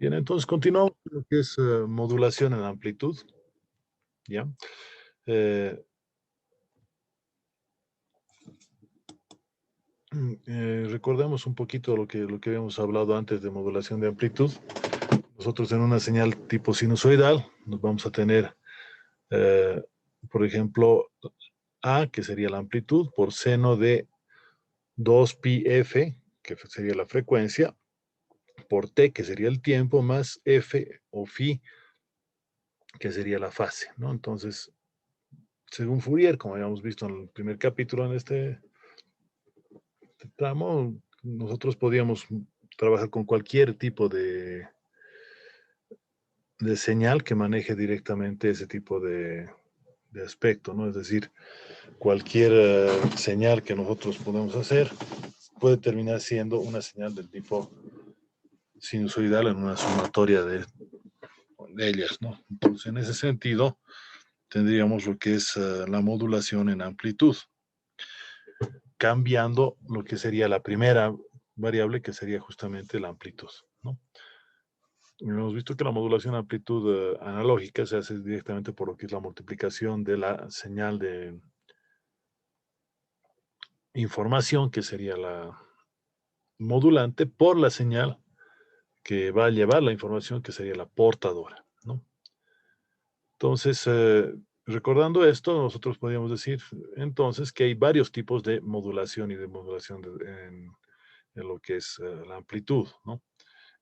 Bien, entonces continuamos con lo que es modulación en amplitud. ¿Ya? Recordemos un poquito lo que habíamos hablado antes de modulación de amplitud. Nosotros en una señal tipo sinusoidal nos vamos a tener, por ejemplo, A, que sería la amplitud, por seno de 2πf, que sería la frecuencia, por t, que sería el tiempo, más f o phi, que sería la fase, ¿no? Entonces, según Fourier, como habíamos visto en el primer capítulo en este tramo, nosotros podíamos trabajar con cualquier tipo de señal que maneje directamente ese tipo de aspecto, ¿no? Es decir, cualquier señal que nosotros podemos hacer puede terminar siendo una señal del tipo sinusoidal en una sumatoria de ellas, ¿no? Entonces, en ese sentido, tendríamos lo que es la modulación en amplitud, cambiando lo que sería la primera variable, que sería justamente la amplitud, ¿no? Hemos visto que la modulación de amplitud analógica se hace directamente por lo que es la multiplicación de la señal de información, que sería la modulante, por la señal que va a llevar la información, que sería la portadora, ¿no? Entonces, recordando esto, nosotros podríamos decir entonces que hay varios tipos de modulación y de modulación en lo que es la amplitud, ¿no?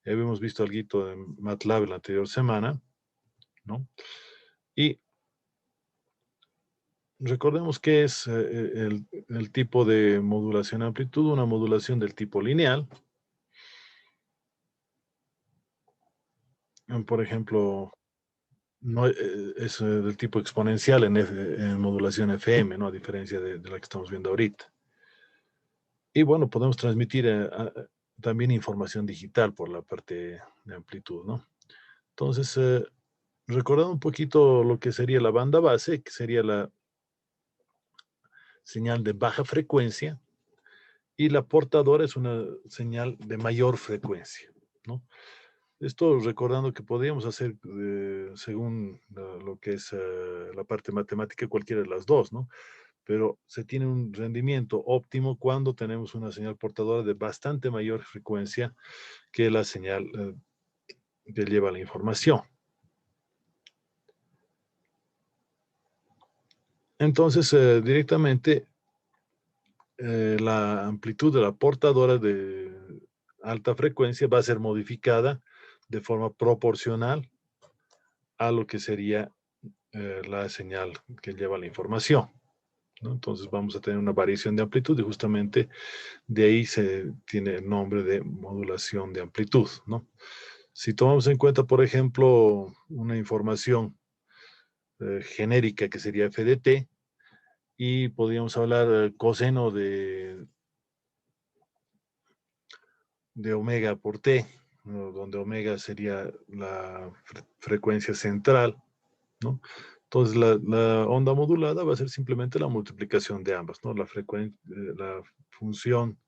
Ya habíamos visto algo en MATLAB la anterior semana, ¿no? Y recordemos que es el tipo de modulación de amplitud, una modulación del tipo lineal. Por ejemplo, no, es del tipo exponencial en modulación FM, ¿no? A diferencia de la que estamos viendo ahorita. Y bueno, podemos transmitir también información digital por la parte de amplitud, ¿no? Entonces, recordando un poquito lo que sería la banda base, que sería la señal de baja frecuencia, y la portadora es una señal de mayor frecuencia, ¿no? Esto recordando que podríamos hacer, según lo que es la parte matemática, cualquiera de las dos, ¿no? Pero se tiene un rendimiento óptimo cuando tenemos una señal portadora de bastante mayor frecuencia que la señal que lleva la información. Entonces, directamente, la amplitud de la portadora de alta frecuencia va a ser modificada de forma proporcional a lo que sería la señal que lleva la información, ¿no? Entonces vamos a tener una variación de amplitud y justamente de ahí se tiene el nombre de modulación de amplitud, ¿no? Si tomamos en cuenta, por ejemplo, una información genérica que sería f de t, y podríamos hablar coseno de omega por t, ¿no? Donde omega sería la frecuencia central, ¿no? Entonces la onda modulada va a ser simplemente la multiplicación de ambas, ¿no? La función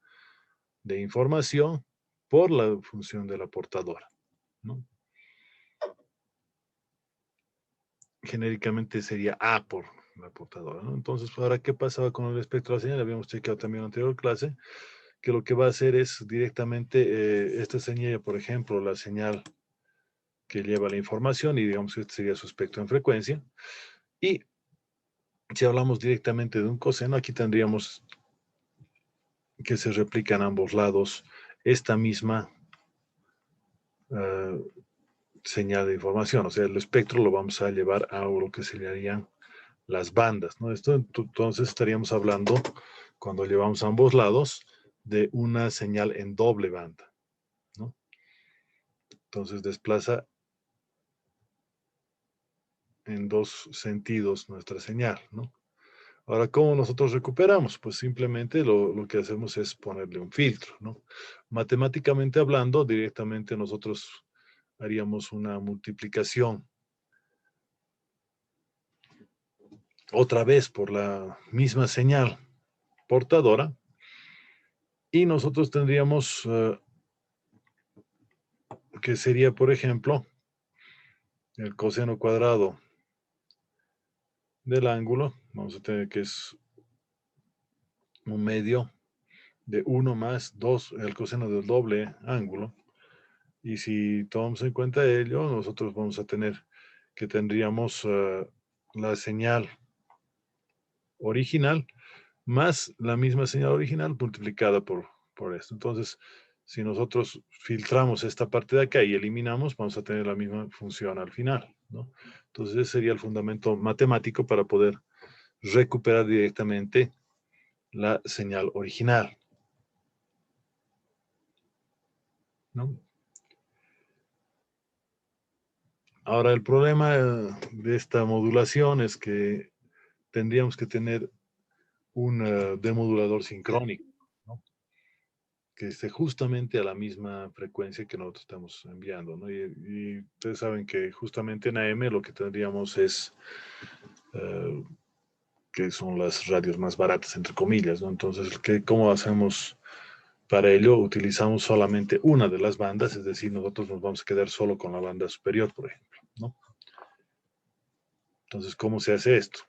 de información por la función de la portadora, ¿no? Genéricamente sería A por la portadora, ¿no? Entonces, ahora, ¿qué pasaba con el espectro de la señal? Habíamos chequeado también en la anterior clase, que lo que va a hacer es directamente esta señal, por ejemplo, la señal que lleva la información, y digamos que este sería su espectro en frecuencia. Y si hablamos directamente de un coseno, aquí tendríamos que se replica en ambos lados esta misma señal de información. O sea, el espectro lo vamos a llevar a lo que serían las bandas, ¿no? Esto entonces estaríamos hablando, cuando llevamos a ambos lados, de una señal en doble banda, ¿no? Entonces desplaza en dos sentidos nuestra señal, ¿no? Ahora, ¿cómo nosotros recuperamos? Pues simplemente lo que hacemos es ponerle un filtro, ¿no? Matemáticamente hablando, directamente nosotros haríamos una multiplicación otra vez por la misma señal portadora, y nosotros tendríamos que sería, por ejemplo, el coseno cuadrado del ángulo. Vamos a tener que es un medio de 1 más 2, el coseno del doble ángulo. Y si tomamos en cuenta ello, nosotros vamos a tener que tendríamos la señal original más la misma señal original multiplicada por esto. Entonces, si nosotros filtramos esta parte de acá y eliminamos, vamos a tener la misma función al final, ¿no? Entonces, ese sería el fundamento matemático para poder recuperar directamente la señal original, ¿no? Ahora, el problema de esta modulación es que tendríamos que tener un demodulador sincrónico, ¿no? Que esté justamente a la misma frecuencia que nosotros estamos enviando, ¿no? Y ustedes saben que justamente en AM lo que tendríamos es eh, que son las radios más baratas, entre comillas, ¿no? Entonces, ¿cómo hacemos para ello? Utilizamos solamente una de las bandas, es decir, nosotros nos vamos a quedar solo con la banda superior, por ejemplo, ¿no? Entonces, ¿cómo se hace esto?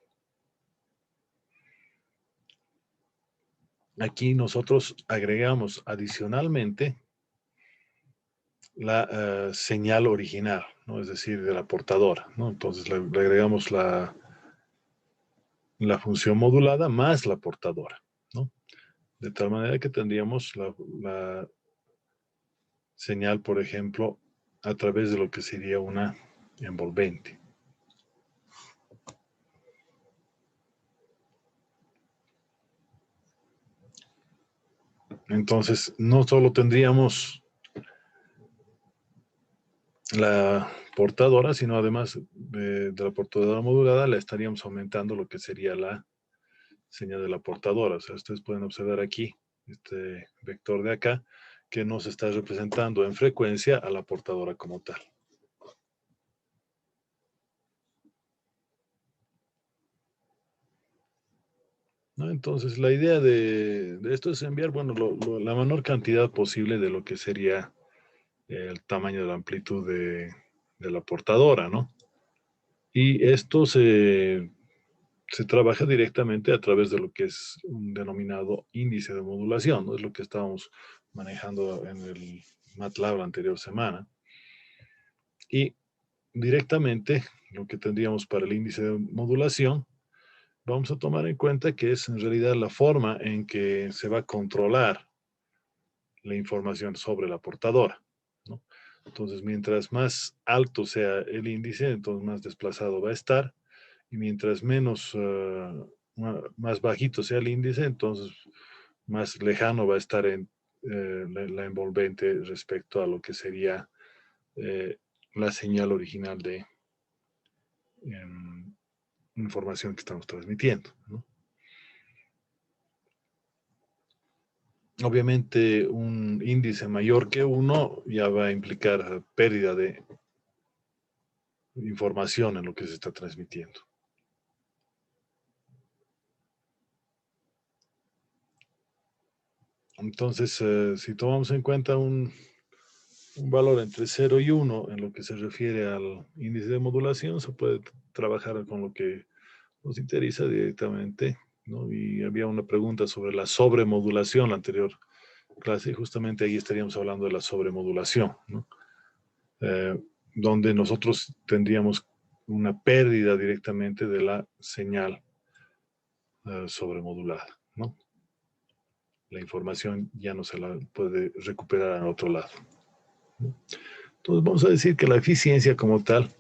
Aquí nosotros agregamos adicionalmente la señal original, ¿no? Es decir, de la portadora, ¿no? Entonces le agregamos la función modulada más la portadora, ¿no? De tal manera que tendríamos la señal, por ejemplo, a través de lo que sería una envolvente. Entonces, no solo tendríamos la portadora, sino además de la portadora modulada, la estaríamos aumentando lo que sería la señal de la portadora. O sea, ustedes pueden observar aquí, este vector de acá, que nos está representando en frecuencia a la portadora como tal. ¿No? Entonces, la idea de esto es enviar, bueno, la menor cantidad posible de lo que sería el tamaño de la amplitud de la portadora, ¿no? Y esto se trabaja directamente a través de lo que es un denominado índice de modulación, ¿no? Es lo que estábamos manejando en el MATLAB la anterior semana. Y directamente lo que tendríamos para el índice de modulación, vamos a tomar en cuenta que es en realidad la forma en que se va a controlar la información sobre la portadora, ¿no? Entonces, mientras más alto sea el índice, entonces más desplazado va a estar, y mientras menos, más bajito sea el índice, entonces más lejano va a estar la envolvente respecto a lo que sería la señal original de información que estamos transmitiendo, ¿no? Obviamente, un índice mayor que 1 ya va a implicar pérdida de información en lo que se está transmitiendo. Entonces, si tomamos en cuenta un valor entre 0 y 1 en lo que se refiere al índice de modulación, se puede trabajar con lo que nos interesa directamente, ¿no? Y había una pregunta sobre la sobremodulación la anterior clase, y justamente ahí estaríamos hablando de la sobremodulación, ¿no? Donde nosotros tendríamos una pérdida directamente de la señal sobremodulada, ¿no? La información ya no se la puede recuperar al otro lado, ¿no? Entonces vamos a decir que la eficiencia como tal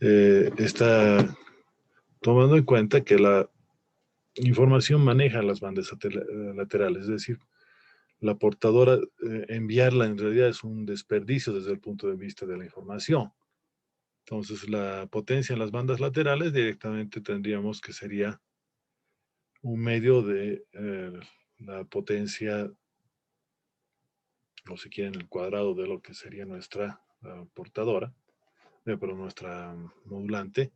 está tomando en cuenta que la información maneja las bandas laterales, es decir, la portadora, enviarla en realidad es un desperdicio desde el punto de vista de la información. Entonces, la potencia en las bandas laterales directamente tendríamos que sería un medio de la potencia, o si quieren, el cuadrado de lo que sería nuestra portadora, pero nuestra modulante.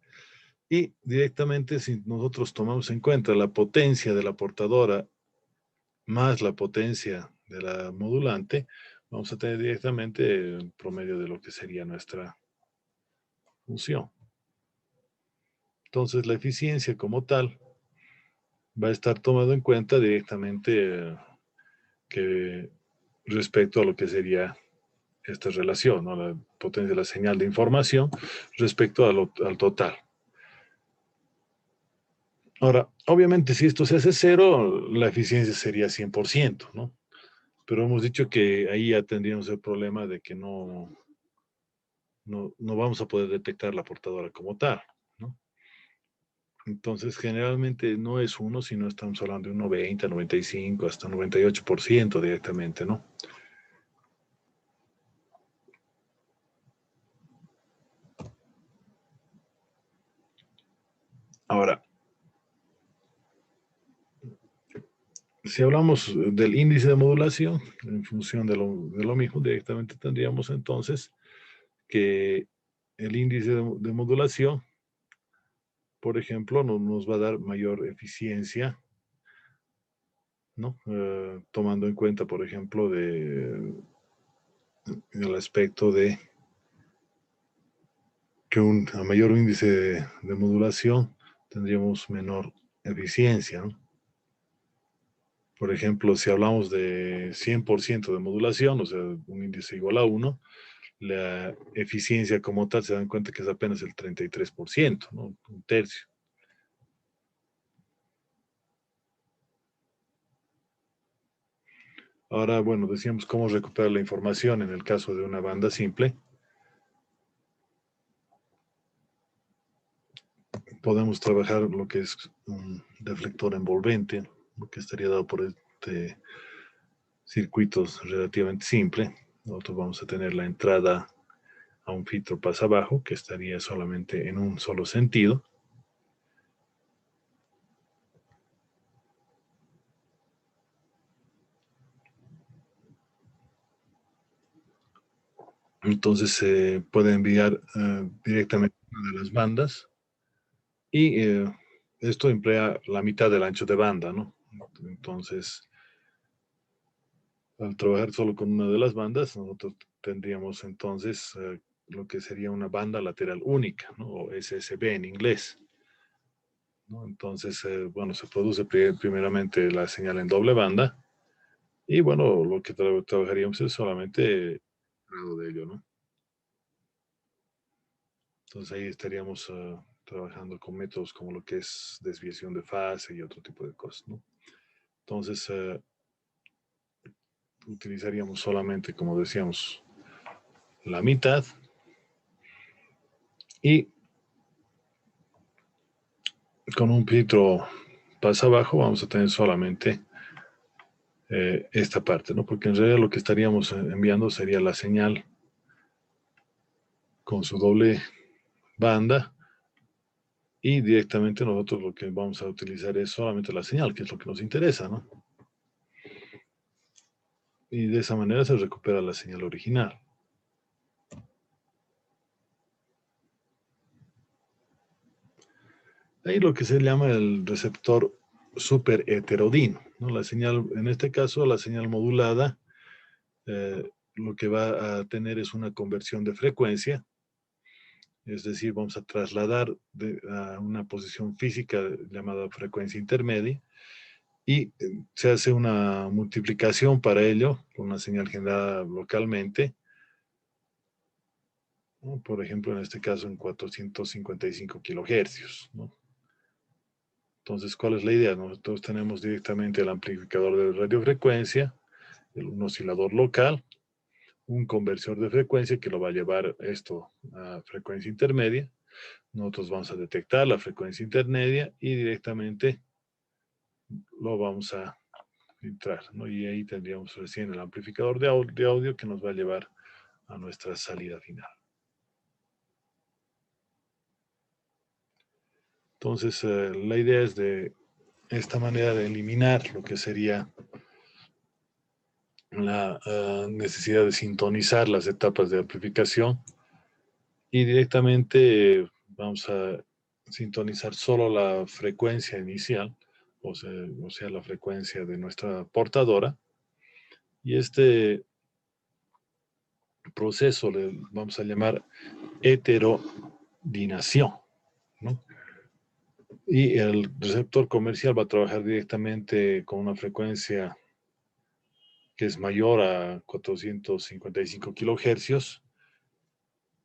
Y directamente, si nosotros tomamos en cuenta la potencia de la portadora más la potencia de la modulante, vamos a tener directamente el promedio de lo que sería nuestra función. Entonces la eficiencia como tal va a estar tomado en cuenta directamente que respecto a lo que sería esta relación, ¿no? La potencia de la señal de información respecto al total. Ahora, obviamente, si esto se hace cero, la eficiencia sería 100%, ¿no? Pero hemos dicho que ahí ya tendríamos el problema de que no vamos a poder detectar la portadora como tal, ¿no? Entonces, generalmente no es uno, sino estamos hablando de un 90, 95, hasta 98% directamente, ¿no? Ahora, si hablamos del índice de modulación, en función de lo mismo, directamente tendríamos entonces que el índice de modulación, por ejemplo, nos va a dar mayor eficiencia, ¿no? Tomando en cuenta, por ejemplo, el aspecto de que a mayor índice de modulación tendríamos menor eficiencia, ¿no? Por ejemplo, si hablamos de 100% de modulación, o sea, un índice igual a 1, la eficiencia como tal se dan cuenta que es apenas el 33%, ¿no? Un tercio. Ahora, bueno, decíamos cómo recuperar la información en el caso de una banda simple. Podemos trabajar lo que es un deflector envolvente, lo que estaría dado por circuitos relativamente simple. Nosotros vamos a tener la entrada a un filtro pasa abajo, que estaría solamente en un solo sentido. Entonces se puede enviar directamente a una de las bandas y esto emplea la mitad del ancho de banda, ¿no? Entonces, al trabajar solo con una de las bandas, nosotros tendríamos entonces lo que sería una banda lateral única, ¿no? O SSB en inglés, ¿no? Entonces, bueno, se produce primeramente la señal en doble banda y bueno, lo que trabajaríamos es solamente el grado de ello, ¿no? Entonces ahí estaríamos trabajando con métodos como lo que es desviación de fase y otro tipo de cosas, ¿no? Entonces utilizaríamos solamente, como decíamos, la mitad y con un filtro pasa abajo vamos a tener solamente esta parte, ¿no? Porque en realidad lo que estaríamos enviando sería la señal con su doble banda y directamente nosotros lo que vamos a utilizar es solamente la señal, que es lo que nos interesa, ¿no? Y de esa manera se recupera la señal original. Ahí lo que se llama el receptor super heterodino, ¿no? La señal, en este caso, la señal modulada, lo que va a tener es una conversión de frecuencia, es decir, vamos a trasladar a una posición física llamada frecuencia intermedia y se hace una multiplicación para ello con una señal generada localmente, ¿no? Por ejemplo, en este caso en 455 kilohercios, ¿no? Entonces, ¿cuál es la idea? Nosotros tenemos directamente el amplificador de radiofrecuencia, un oscilador local, un conversor de frecuencia que lo va a llevar esto a frecuencia intermedia. Nosotros vamos a detectar la frecuencia intermedia y directamente lo vamos a filtrar, ¿no? Y ahí tendríamos recién el amplificador de audio que nos va a llevar a nuestra salida final. Entonces, la idea es de esta manera de eliminar lo que sería la necesidad de sintonizar las etapas de amplificación y directamente vamos a sintonizar solo la frecuencia inicial, o sea, la frecuencia de nuestra portadora, y este proceso le vamos a llamar heterodinación, ¿no? Y el receptor comercial va a trabajar directamente con una frecuencia que es mayor a 455 kilohercios.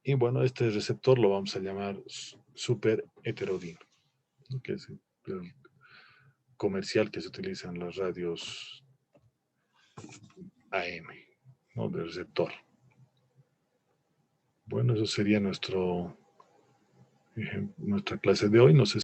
Y bueno, este receptor lo vamos a llamar super heterodino, ¿no? Que es el comercial que se utiliza en las radios AM, ¿no? Del receptor. Bueno, eso sería nuestra clase de hoy. No sé